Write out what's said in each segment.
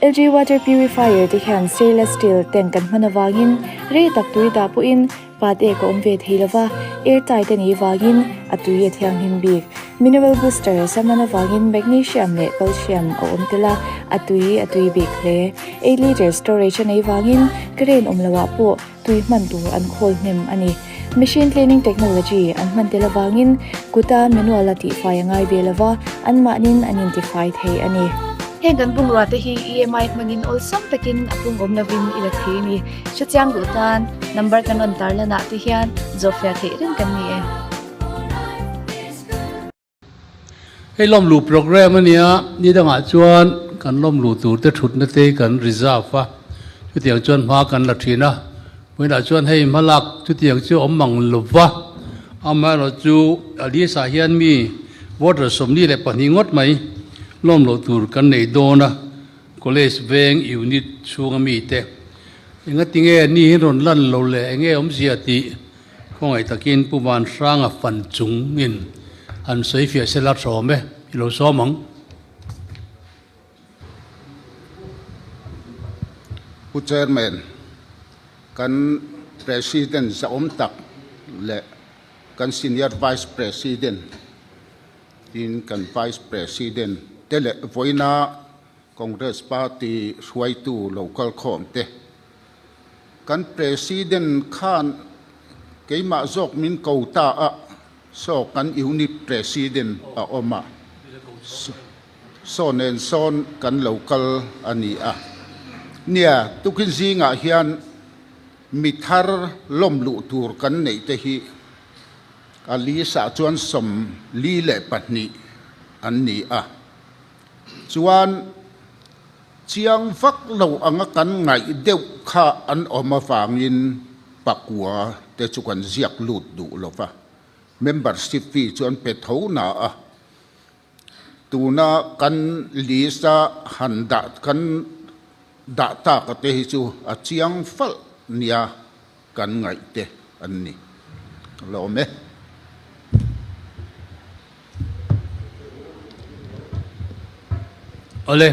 LG water purifier ti hian stainless steel tank kan hmana wangin re tak tui da pu in pat e ko omve theilawa airtight ani wangin atui e thiang him bik mineral booster samana wangin magnesium le calcium o omtela atui bik le 8 liter storage ani wangin kren omlawa po tui man tu an khol hnem ani machine cleaning technology an man tela wangin kuta manual ati fai ngai belawa an manin identify thei ani heng kan bung ra te hi EMI mangin ol sam takin apung om na win ila thei ni chachang du tan number kan on tar la na te hian zofia thei ren kan ni e hei lom lu program ania ni danga chuan kan lom lu tur te thut na te kan reserve fa chu tiang chuan ma kan la thina poina chuan hei malak chu tiang chu om mang luwa ama ro chu ali sa hian mi water somni le pani ngot mai lom lo tur kan nei dona college veng unit chunga mi te inga tinge ni ron lan lo le enge om zia ti khongai takin puman ranga fan chung in an sei fia sela thome ilo somang pu chairman kan president sa om tak le kan senior vice president in kan vice president tele voina congress party suai tu local khom te kan president khan keima zok min kota a so kan unit president a oma so nen son kan local ani a nia tukin zinga hian mithar lom lu tur kan nei te hi ali sa chuan som li le patni an ni a chuan chiang vak lo anga kan ngai deuh kha an oma wangin pakua te chu kan ziak lut du lova membership fee chuan pe tho na a tuna kan lisa handa kan da ta ka te hi chu a chiang fal nia kan ngai te an ni lo me ole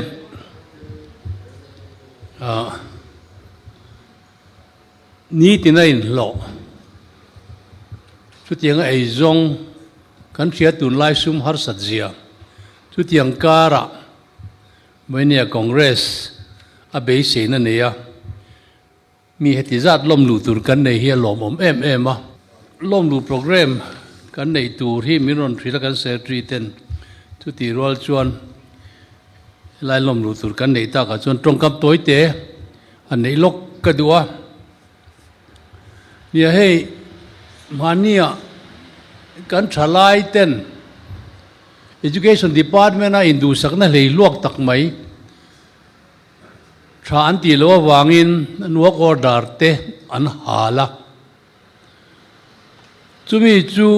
ni tinain lo chu tiang ai zong kan thia tun lai sum har satzia chu tiang kara moinia congress a be se na ne ya mi heti zat lom lu tur kan nei hi lom om em a lom lu program kan nei tur hi miron thila kan secretary ten chu ti rol chuan lai lom lu tur kan nei ta ka chuan trong kap toi te an nei lok ka duwa nia hei mania kan thalai ten education department a indu sakna hlei luak tak mai tha an ti lo wangin nuak order te an hala chumi chu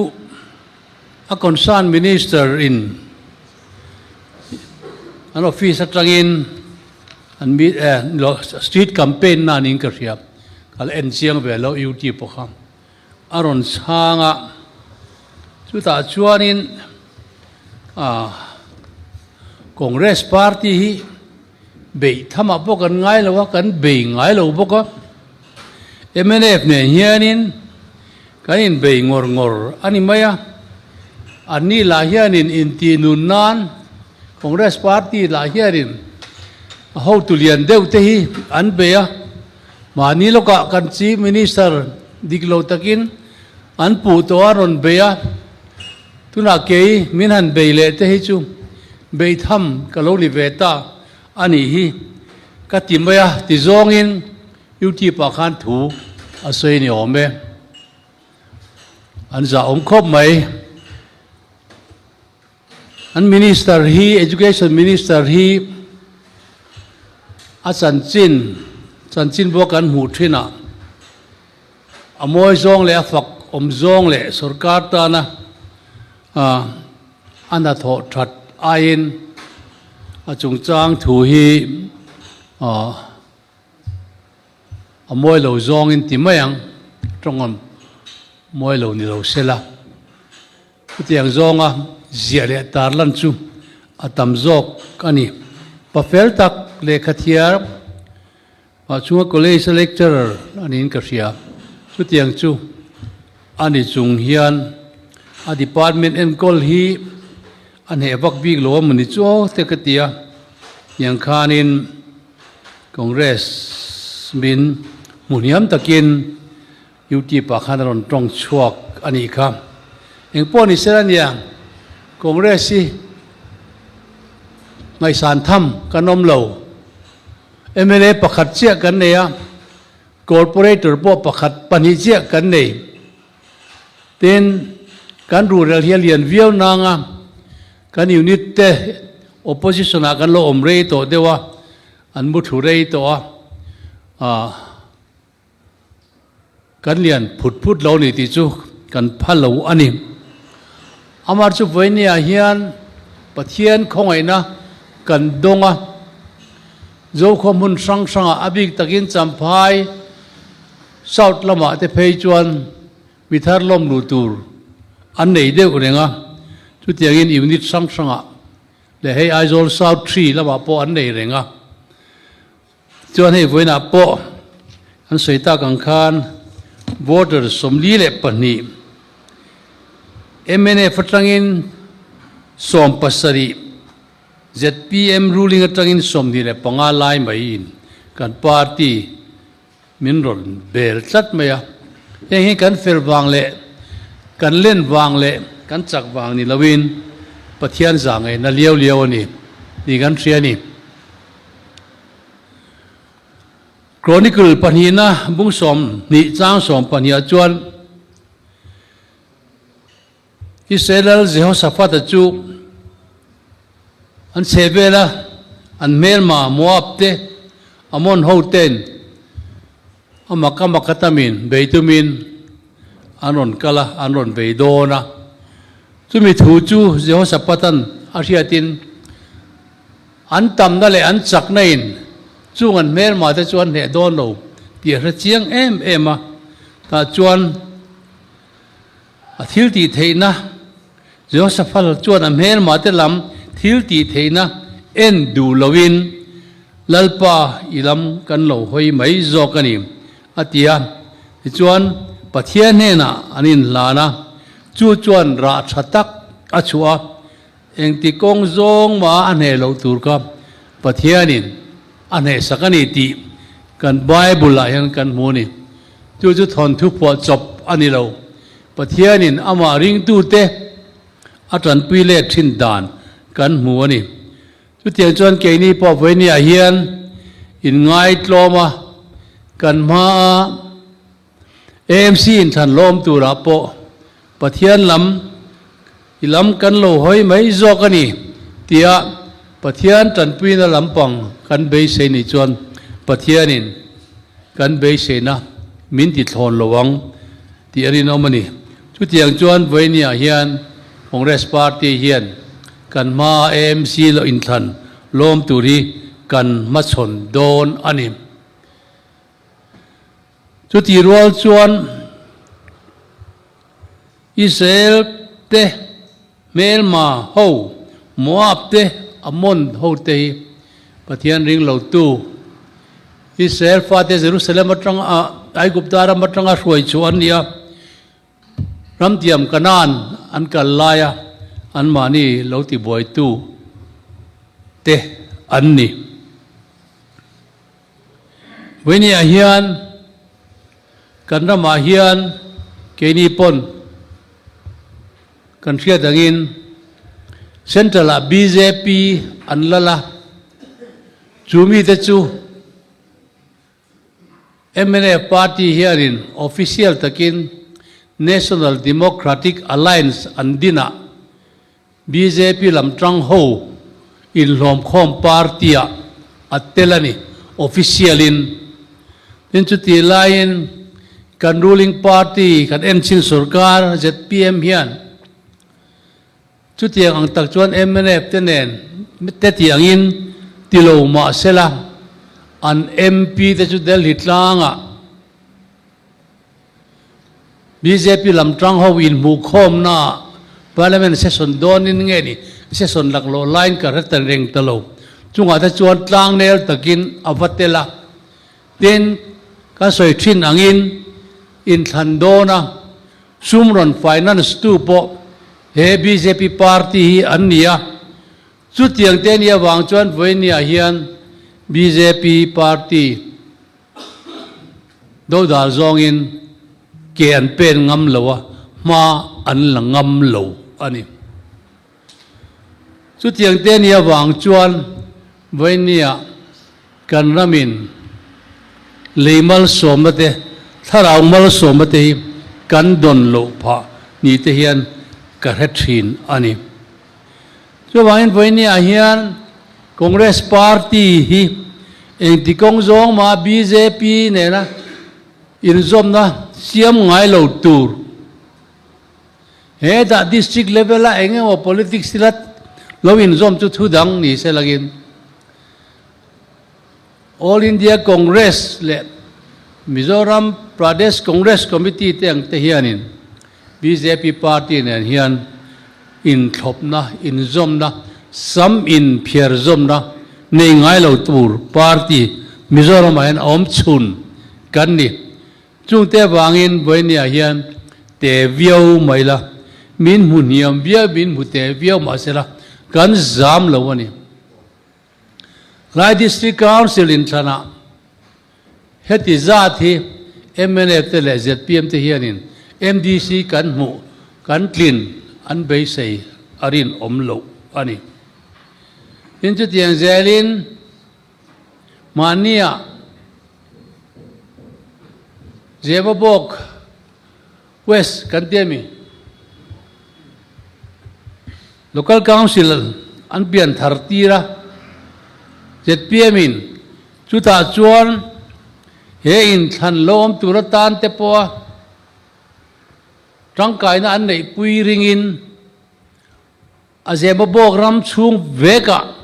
a concerned minister in an office atangin an meet street campaign na ning ka ria kal en chiang ve lo ut pokham aron changa chu ta chuanin congress party hi be thama bokan ngai lo kan be ngai lo boka MNF ne hianin kain be ngor ani maya ani la hianin inti nunan congress party la hiarin how to lian deu te hi an beya mani loka kan chief minister diglo takin an pu to aron beya tuna ke minhan beile te hi chu be tham kaloli veta ani hi ka timaya ti zongin uti pa khan thu asoi ni ome an za om khop mai an minister hi education minister hi a chanchin bo kan mu thina amoi zong le afak om zong le sarkar ta na ana tho that ain a chung chang thu hi amoi lo zong in timayang tongam moi lo ni lo sela tiang zonga zia le tar lan chu atam zok ani Pafel tak le khathiar chunga college lecturer anin ka ria chu tiang chu ani chung hian a department en kol hi an he vak bik lo mani chu te ka tia yang khanin congress min muniam takin UT pakhan ron tong chuak ani kha eng poni serania congress hi ngai san tham kanom lo MLA pakhat chia kan neya corporator po pakhat pani chia kan nei ten kan rural hian viau nanga kan unit te opposition a kan lo omrei to dewa an mu thurei to a kan lian phut lo ni ti chu kan phalo ani amar chu voinia hian pathian khongai na kan donga zo khom hun sang sanga abik takin champhai south lama te phei chuan mithar lom lu tur an nei de urenga chu tiangin unit sang sanga le hei aizol south 3 lama po an nei renga chuan hei voina po an soita kang khan voter somli le pani MNA fatrangin som pasari ZPM ruling atangin somni le panga lai mai in kan party minron bel chat maya he kan fer wang le kan len wang le kan chak wang ni lawin pathian zangai na liao ani ni kan thriani chronicle panina bung som ni chang som pania chuan Israel Jehoshaphat chu an sebela an melma moab te amon hoten amakatamin beitumin anon kala anon beidona chumi thu chu Jehoshapatan ariatin an tamna le an chaknain chung an melma te chuan he don lo tia ra chiang em a ta chuan a thil ti theina Jehoshaphat chuan a melma te lam thil ti theina en du lovin lalpa ilam kan lo hoi mai zo kani atia chuan pathian he na anin lana chu chuan ra thatak achua engti kong zong ma ane lo tur ka pathianin ane sakani ti kan bible la hian kan muni chu thon thu po chop ani lo pathianin ama ring tu te atran puile thin dan kan mu ani chu tiang chuan ke ni po voini a hian in ngai tloma kan ma AMC in than lom tura po pathian lam ilam kan lo hoi mai zo kani tia pathian tan puina lampang kan be se ni chuan pathianin kan be se na min ti thon lowang ti ari no mani chu tiang chuan voini a hian Congress Party hian kan ma AMC lo in than lom turi kan ma chon don ani chu ti rual chuan Israel te melma ho moab te amon ho te pathian ring lo tu Israel fa te Jerusalem atang ai guptara matanga roi chuan nia ramtiam kanan an kalaya an mani lo ti boy tu te anni weni a hian kan rama hian keni pon kan thia dangin central a BJP an lala chumi te chu MNA party herein official takin National Democratic Alliance andina BJP lamtang ho in lom khom party a atelani officialin tin chu ti lain kan ruling party kan MChin sarkar ZPM hian chu tiang ang tak chuan MNF tenen te tiang in tilo ma sela an MP te chu del hitlanga BJP lamtang ho in mu khom na parliament session don in nge ni session laklo line ka ratan reng talo chung ata chuan tlang nel takin avatela ten ka soi thin angin in thandona sumron finance tu po he BJP party hi annia chu tiang te nia wang chuan voinia hian BJP party do dal zong in ke an pen ngam lowa ma an la ngam lo ani chu tiang te nia wang chuan voinia kan ramin leimal somate tharau mal somate kan don lo pha ni te hian ka rethin ani chu wangin voinia hian Congress party hi eng ti kong zong ma BJP ne na in zom na siam ngai lo tur he da district level la enge o politics tilat lo in zom chu thu dang ni se lagin All India Congress le Mizoram Pradesh Congress Committee te ang te hianin BJP party ne hian in thop na in zom na sam in phiar zom na nei ngai lo tur party Mizoram hian om chun kan ni chung te wangin voinia hian te viau mai la min mu niam bia bin mu te viau ma sela kan zam lo ani Rai District Council in Thana heti zathi MNF te le ZPM te hianin MDC kan mu kan tlin an bei sei arin om lo ani in chu tiang zelin mania Zebabok West Kantemi Local Council an pian thartira ZPM in chuta chuan he in than lom turatan te po tangkai na an nei pui ringin a Zebabok ram chung veka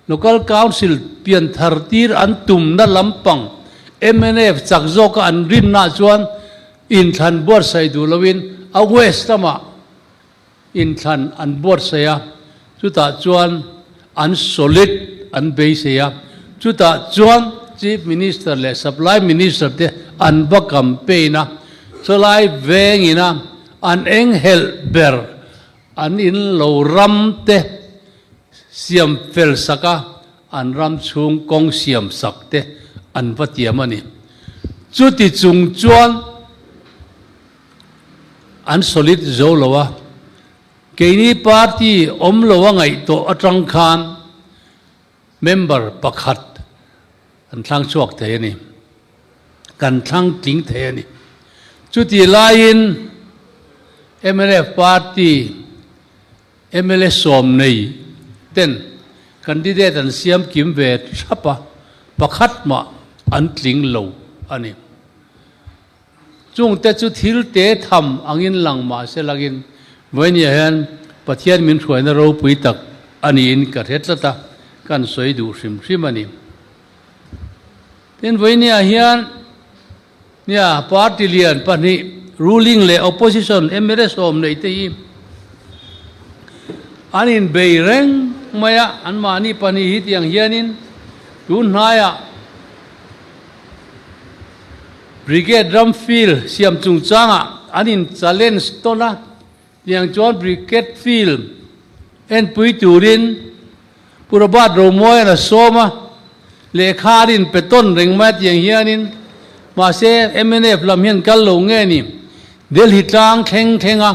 Local Council pian thartir an tum na lampang MNF chakzoka an rin na chuan in than bor sai du lowin a west tama in than an bor saya chuta chuan an solid an bei saya chuta chuan Chief Minister le Supply Minister te an ba campaign na cholai vengina an eng hel ber an in lo ram te siam fel saka an ram chung kong siam sak te an patiamani chuti chung chuan an solid zo lowa keini party om lowa ngai to atang khan member pakhat an thang chuak the ni kan thang ting the ni chuti lain MLF party MLA som nei ten candidate an siam kim ve thapa pakhat ma an tling lo ani chung te chu thil te tham angin lang ma se lagin voinia han pathian min throina ro pui tak ani in ka retlata kan soi du hrim hrim ani ten voinia hian nia party lian pani ruling le opposition MLA som nei te hi anin beireng maya an mani pani hi tiang hianin tun haya Brigade Drumfield siam chung changa anin challenge tona tiang chuan Brigade Field en pui turin purabat romoy na soma le kharin peton ring ma tiang hianin ma se MNF lam hian kal lo nge ni Delhi tlang theng thenga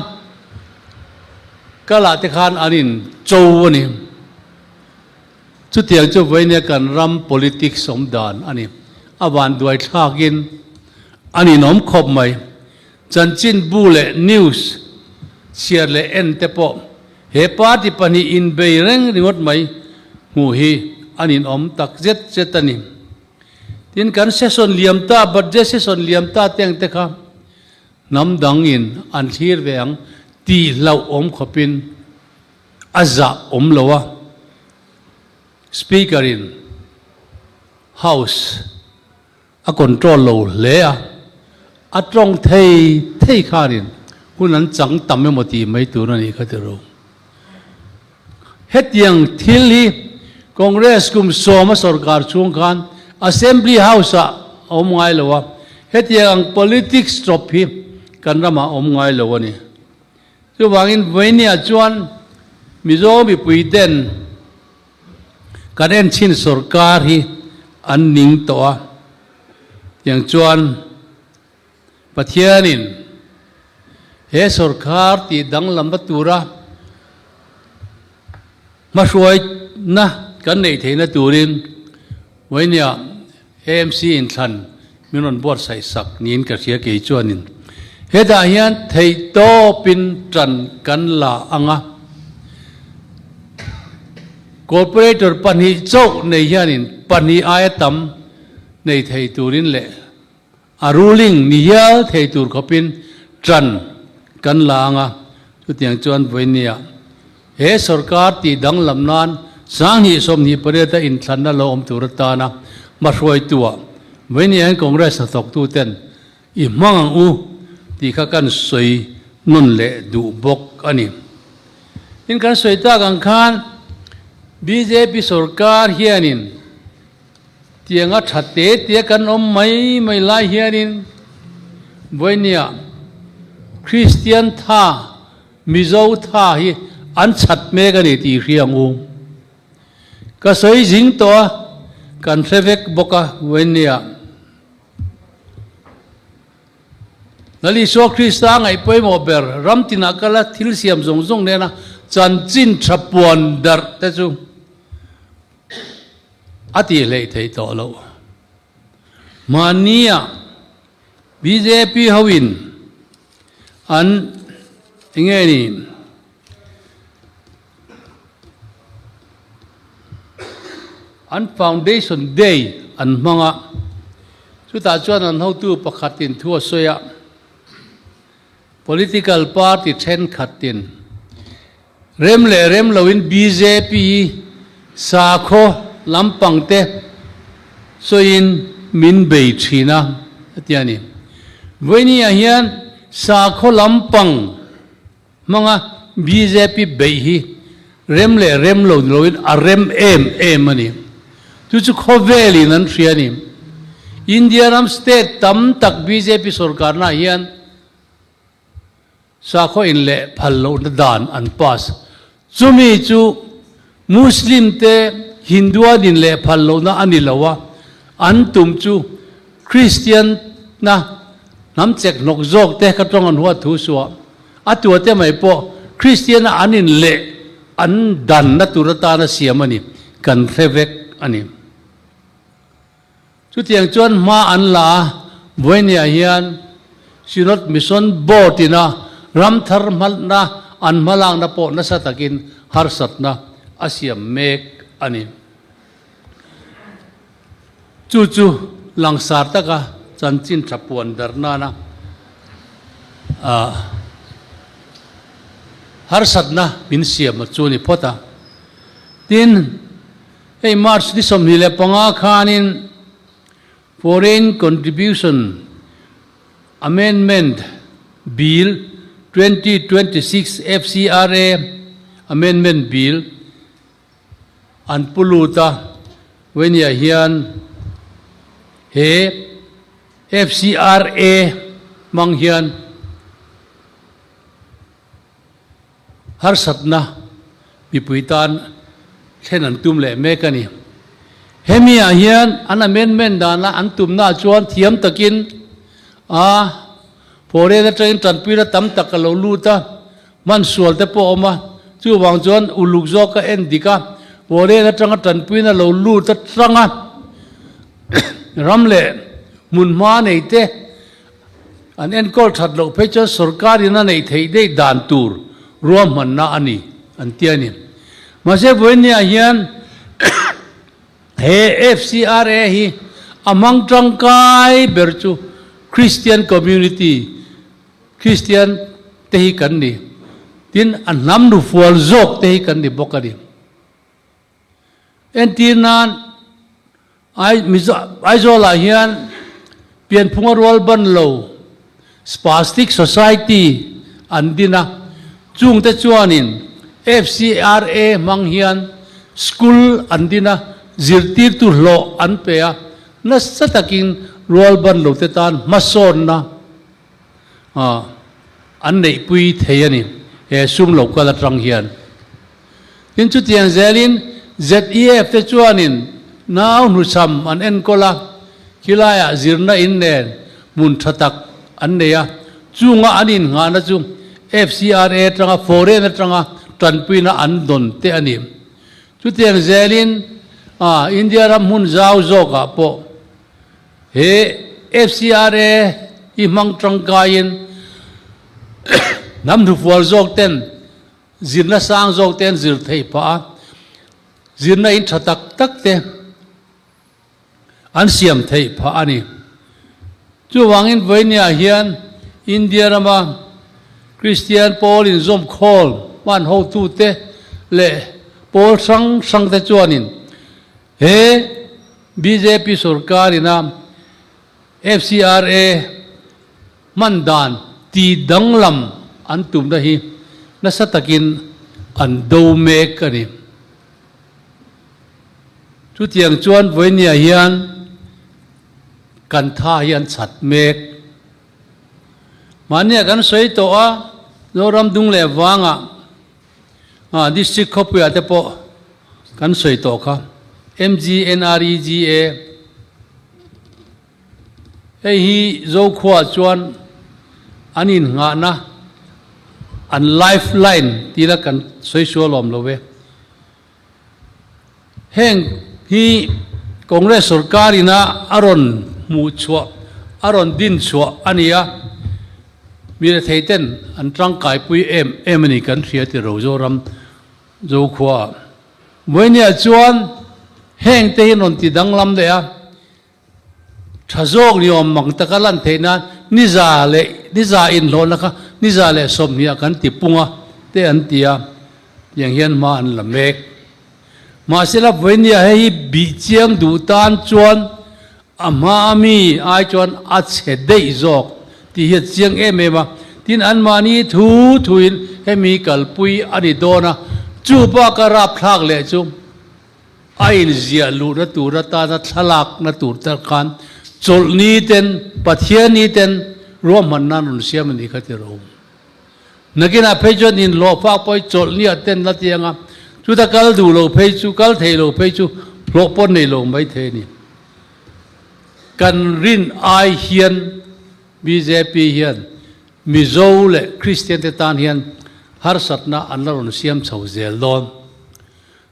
kala te khan anin chow ani chu tiang chu voinia kan ram politics som dan ani awan duai thakin ani nom khop mai chanchin bule news share le en te po he party pani in beireng ringot mai mu hi anin om tak jet jetani tin kan session liamta budget session liamta teng te kha nam dangin an thir veang ti lau om khopin aza om lowa speaker in house a control lo le a trong thei kharin hunan chang tamme moti mai tur ani khatero hetiang thili Congress kum soma sarkar chung khan Assembly House a om ngai lowa hetiang politics stop hi kan rama om ngai lowa ni chu wangin voinia chuan Mizomi puiten karen chin sarkar hi an ning to a yang chuan pathianin he sarkar ti dang lamba tura mashuai na kan nei theina turin voinia AMC in than minon bor sai sak nin ka ria ke chuanin heda hian thei to pin tran kan la anga corporator pani chok nei hianin pani ayatam nei thei turin le a ruling ni ya thei tur khopin tran kan la anga chu tiang chuan voinia he sarkar ti dang lam nan sang hi som ni pareta in than na lo om turata na ma roi tua voinia congress a tok tu ten i mang u ti kha kan soi nun le du bok ani in kan soi ta gang khan BJP sarkar hianin tianga thate te kan om mai lai hianin voinia Christian tha Mizo tha hi an chat me ka ni ti riang u ka soi jing to kan thevek boka voinia nali so Krista ngai poi mo ber ram tina kala thil siam zong zong ne na chan chin thapuan dar te chu ati le thei to lo mania BJP hawin an inge ni an foundation day an manga chu ta chuan an ho tu pakhatin thua soya political party then khatin rem loin BJP sakho lampang te soin min bei thina atiani voinia hian sakho lampang manga BJP bei hi rem lo loin a rem em ani tu chu khoveli nan thriani Indianam state tam tak BJP sarkar na hian sakho in le phallo na dan an pass chumi chu Muslim te Hindua din le phallo na anilawa an tum chu Christian na nam chek nok jok te ka tong an huwa thu suwa atua te mai po Christian anin le an dan na turata na siamani kan thevek ani chu tiang chuan ma an la voinia hian sinot mission board ina ram thar mal na an malang na po na sa takin har sat na asiam mek ani chu langsar taka chanchin thapuan darna na har sat na bin siam chuni phota tin ei march ni som ni le panga khanin foreign contribution amendment bill 2026 FCRA amendment bill an puluta venia hian he FCRA mang hian har satna bipuitan thenan tum le mekani hemia hian an amendment dana an tumna chuan thiam takin pore da train tanpira tam takalo luta man sual te po oma chu wang chuan uluk zo ka endika pore da tanga tanpina lo luta tranga ramle munma nei te an en kol that lo phecha sarkari na nei thei dei dan tur ruam man na ani an tiani mase voinia hian he FCRA hi amang tangkai berchu Christian community Christian tehi kanni tin an nam nu fual zok tehi kanni bokani entinan ai zola hian pian phunga rol ban lo spastic society andina chung te chuanin FCRA mang hian school andina zirtir tu lo an pe a na satakin rual ban lo te tan mason na an nei pui theiani he sum lo ka la trang hian tin chu tiang zelin ZEF te chuanin naw nu sam an en kola kilaya zirna in nen mun thatak an neya chunga anin nga na chung FCRA tanga foreign tanga tanpuina an don te ani chu tiang zelin India ram hun zau zoka po he FCRA i mang trangkain nam thu fual zok ten zirna sang zok ten zir thei pa zirna in thatak tak te an siam thei pa ani chu wangin voinia hian India rama Christian Paul in zom khol man ho tu te le Paul sang te chuanin he BJP sarkarina FCRA mandan ti danglam an tum da hi nasatakin an do mek ani chu tiang chuan voinia hian kan tha hian chat mek mania kan soi to a zoram dung le wanga district khopia te po kan soi to kha MGNREGA ei hi zo khwa chuan anin nga na an lifeline tila kan soi sualom lowe heng hi Congress sarkarina aron mu chua aron din chua ania mi theiten an tangkai pui em ani kan thria ti ro zoram zo khwa moinia chuan heng te hin on ti danglam le a thazok niom mang takalan theina niza in lo na kha niza le som nia kan ti punga te an tia yang hian ma an lamek ma sela voinia hei bi chiang du tan chuan ama mi ai chuan a che dei zok ti hi chiang emema tin an mani thuin hemi kalpui ani dona chu pa ka rap thak le chu ain zia lu na tu ra ta na thalak na tur tar khan chol ni ten pathian ni ten rom man nan un siam ni khati ro nagina phejon in lo fa poi chol ni aten na tianga chu ta kal du lo phei chu kal thei lo phei chu lo pon nei lo mai the ni kan rin ai hian BJP hian mizo le Christian te tan hian har satna anlaron siam chho zel don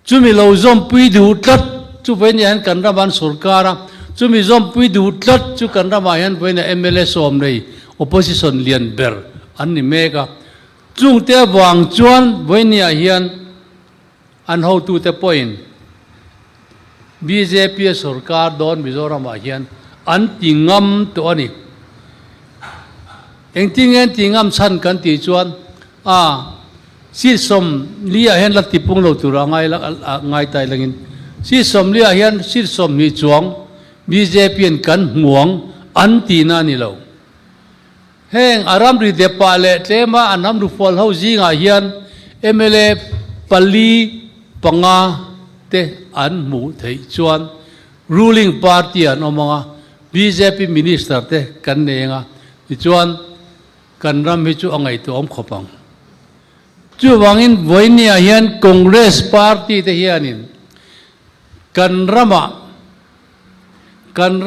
chumi lo zom pui du tat chu ven yan kan raban sarkara chumi zom pui du tat chu kan rama yan ven MLA som nei opposition lian ber an ni mega chung te wang chuan voinia hian an ho tu te point BJP sarkar don Mizoram hian an tingam to ani tingam chan kan ti chuan si som lia hen la tipung lo tura ngai tai langin si som lia hian si som ni chuang BJP kan muang an ti na ni lo heng aram ri de pa le tlema anam ru fol ho zinga hian MLA pali panga te an mu thei chuan ruling party an omanga BJP minister te kan nenga ti chuan kan ram hi chu angai to om khopang chu wangin voinia hian Congress party te hianin kan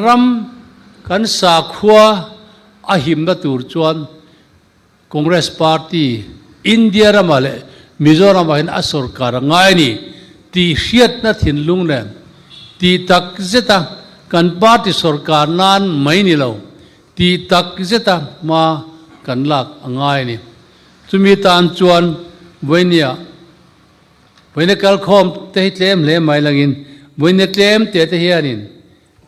ram kan sa khua a him na tur chuan Congress party India ramale Mizoram hin a sarkar ngai ni ti hriat na thin lung ne ti tak zeta kan party sarkar nan mai ni lo ti tak zeta ma kan lak angai ni chumi tan chuan voinia kal khom te tlem le mai langin voinia tlem te hianin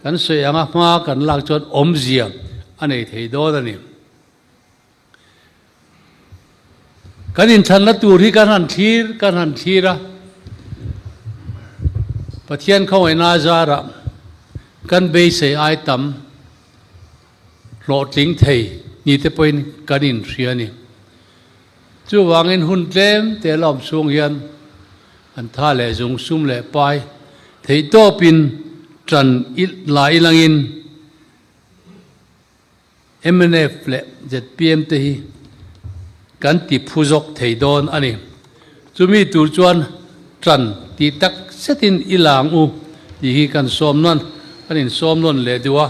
kan soi anga ma kan lak chuan om zia anei thei do dani kan in than la tur hi kan han thira pathian khau ena zara kan be se ai tam lo tling thei ni te point kan in riani chu wangin hun tlem te lom sung hian an tha le zung sum le pai thei to pin tran lai langin MNF le ZPM te hi kan ti phuzok thei don ani chumi tur chuan tran ti tak setin ilang u ti hi kan som non kanin som non le diwa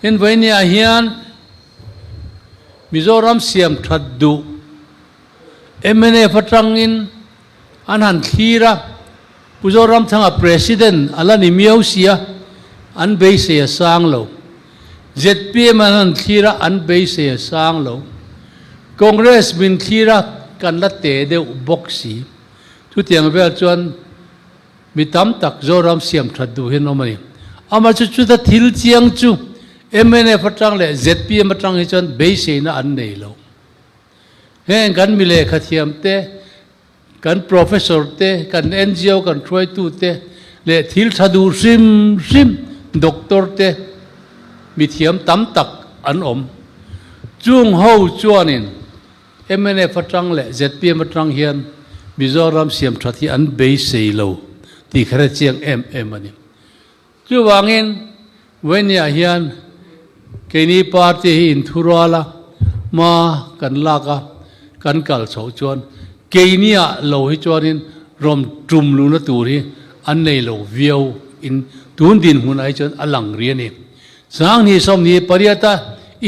in vainia hian Mizoram siam thaddu MNF atangin anhan thira Mizoram thanga president alani miausia an beise sang lo ZPM an thira an beise sang lo Congress min thira kan la te de boxi tu tiang vel chuan mi tam tak Zoram siam thaddu hin omani ama chu da thil chiang chu MNF atang le ZPM atang hi chuan beise na an nei lo heng kan mi le khathiam te kan professor te kan NGO kan throi tu te le thil thadu sim doctor te mi thiam tam tak an om chung ho chuanin MNF atang le ZPM atang hian Mizoram siam thathi an beise lo ti khara chiang MM ani chu wangin wenia hian keni party hi in thurala ma kan laka kan kal chho chuan kenia lo hi chuanin rom trum lu na tur hi an nei lo viau in tun din hun ai chuan alang riani sang ni som ni pariata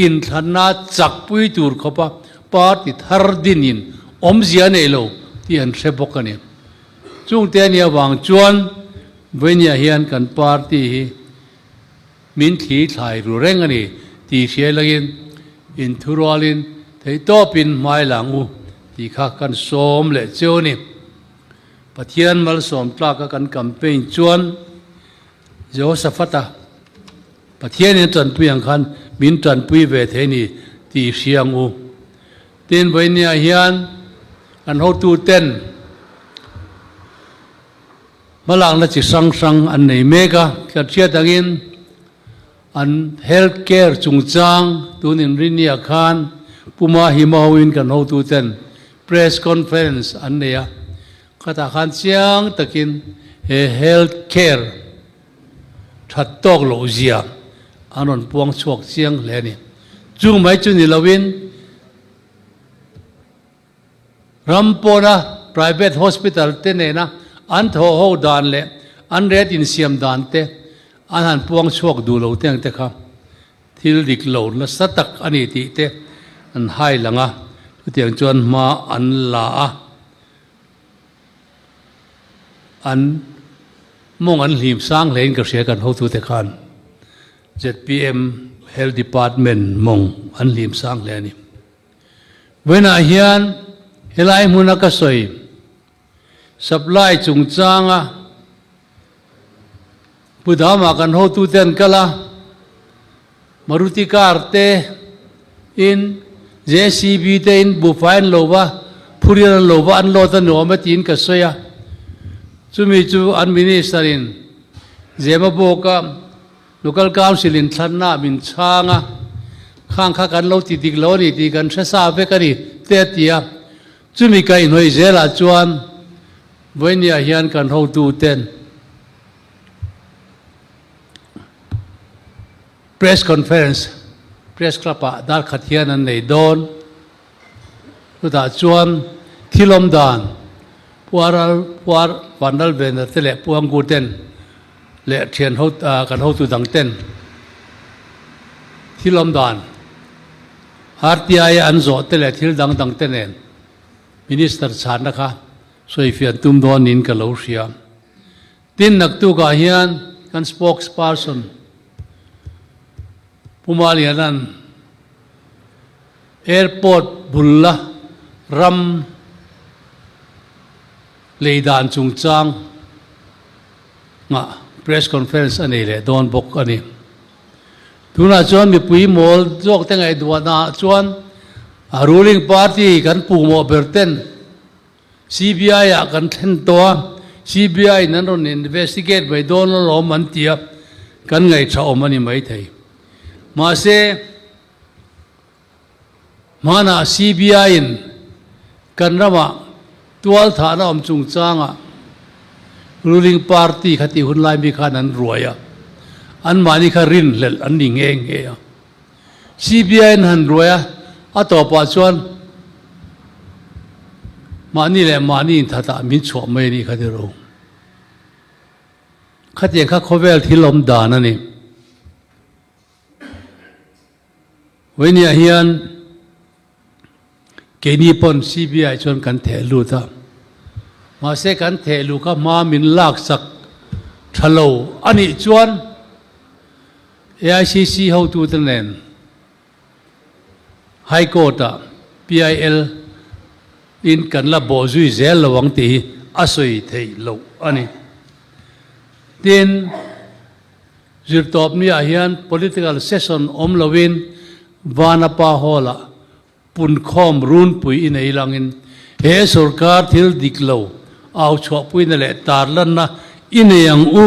in thana chak pui tur khopa party thar din in om zia nei lo ti an threbok ani chung te nia wang chuan venia hian kan party hi min thi thlai ru reng ani ti hriai langin in thuralin thei topin mai langu ti kha kan som le choni pathian mal som tlaka kan campaign chuan Josephata pathian in tran pui ang khan min tran pui ve theni ti hriang u tin vainia hian an ho tu ten malang na chi sang an nei meka ka thia dangin an healthcare chungchang tunin rinia khan puma himawin kan ho tu ten press conference an neya kata khan chiang takin he healthcare thattok lo zia anon puang chuak chiang leni chung mai chu ni lawin rampona private hospital te ne na an tho ho dan le an red in siam dan te an han puang chuak du lo teng te kha thil dik lo na satak ani ti te an hai langa tiang chuan ma an la a an mong an hlim sang lein ka hria kan ho tu te khan ZPM Health Department mong an hlim sang le ani wena hian helai hmuna ka soi supply chungchanga budhama kan ho tu ten kala Maruti car te in JCB te in bufain lowa purian lowa an lo ta no ma tin ka soya chumi chu an minister in jema boka local council in thanna min changa khang kha kan lo ti dik lo ni ti kan sa ve ka ni te tia chumi kai noi zela chuan voinia hian kan ho tu ten press conference press club dar khathian an nei don ta chuan thilom dan puar pandal bener tele puang guten le thian ho kan ho tu dang ten thilom dan RTI an zo tele thil dang tenen minister chan na kha soi fian tum don in ka lo ria tin nak tu ka hian kan spokesperson Pumalianan airport bulla ram leidan chungchang nga press conference ani le don bok ani tuna chuan mi pui mol jok tengai duana chuan a ruling party kan pu mo berten CBI a kan thlen to CBI nan ron investigate by don lo man tia kan ngai tha omani mai thei ma se mana CBI in kan rama tual thana om chungchanga ruling party khati hun lai mi khan an ruaya an mani kha rin lel an ning eng e CBI han ruaya ato pa chuan mani le mani thata min chho mai ni khati ro khatiang kha khovel thilom dan ani Venia hian keni pon CBI chon kan thelu ta ma se kan thelu ka ma min lak sak thalo ani chuan AICC ho tu tanen High Court PIL in kan la bo zui zel lawang ti asoi thei lo ani tin zirtop ni hian political session om lovin vanapa hola pun khom run pui in ei langin he sarkar thil diklo au chho pui na le tarlan na in yang u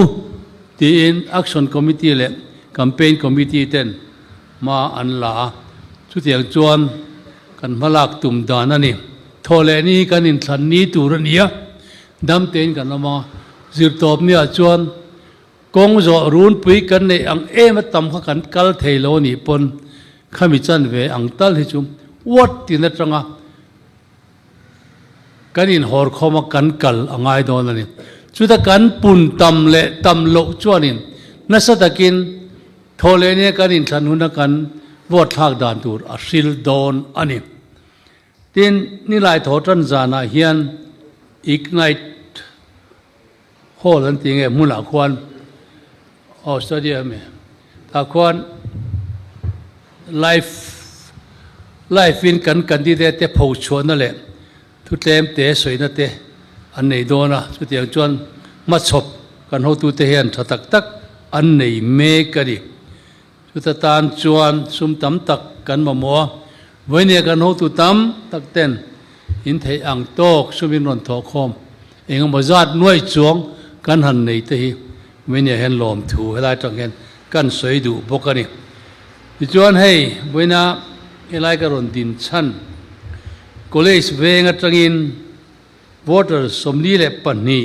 ti in action committee le campaign committee ten ma an la chu tiang chuan kan malak tum dan ani thole ni kan in thlan ni turania dam ten kan ma zirtop ni a chuan kong zo run pui kan nei ang em tam kha kan kal theilo ni pon khami chan ve ang tal hi chu wat tin atanga kanin hor khoma kan kal angai don ani chuta kan pun tam le tam lo chuanin nasatakin thole ne kanin than huna kan vot thak dan tur a sil don ani tin ni lai thotan jana hian ignite hol an tinge mula khwan Australia me ta khwan life in kan candidate te phau chona le thu tlem te soina te an nei dona chu tiang chuan ma chop kan ho tu te hian thatak tak an nei me kari chu ta tan chuan sum tam tak kan ma mo voine kan ho tu tam tak ten in thei ang tok sumin ron tho khom engam bazat nuai chuang kan han nei te hi voine hen lom thu helai tang hen kan soi du bokani chuan hei voina elai ka ron din chan college venga tangin voters somni le panni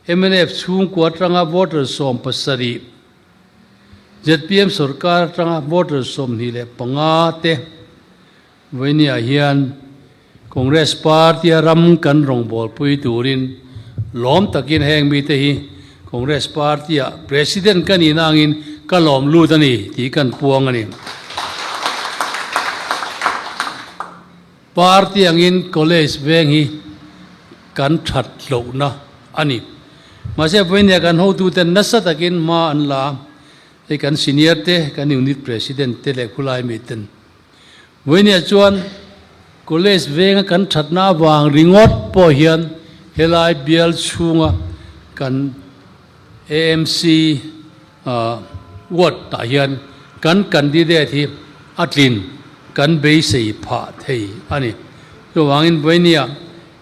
MNF chung kwa tanga voters som pasari ZPM sarkar tanga voters somni le pangate voinia hian Congress party ram kan rong bol pui turin lom takin heng mi te hi Congress party president kan inangin kalom ludani ti kan puang ani party angin college veng hi kan that lo na ani ma se voinia kan ho tu ten nasatakin ma an la e kan senior te kan unit president te le khulai mi ten voinia chuan college veng kan that na wang ringot po hian helai bial chunga kan AMC ward ta hian kan candidate hi atlin kan be sei pha thei ani to wangin voinia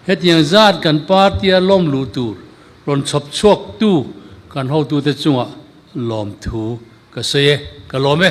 hetiang zat kan party lom lu tur ron chop chok tu kan ho tu te chunga lom thu ka se ka lome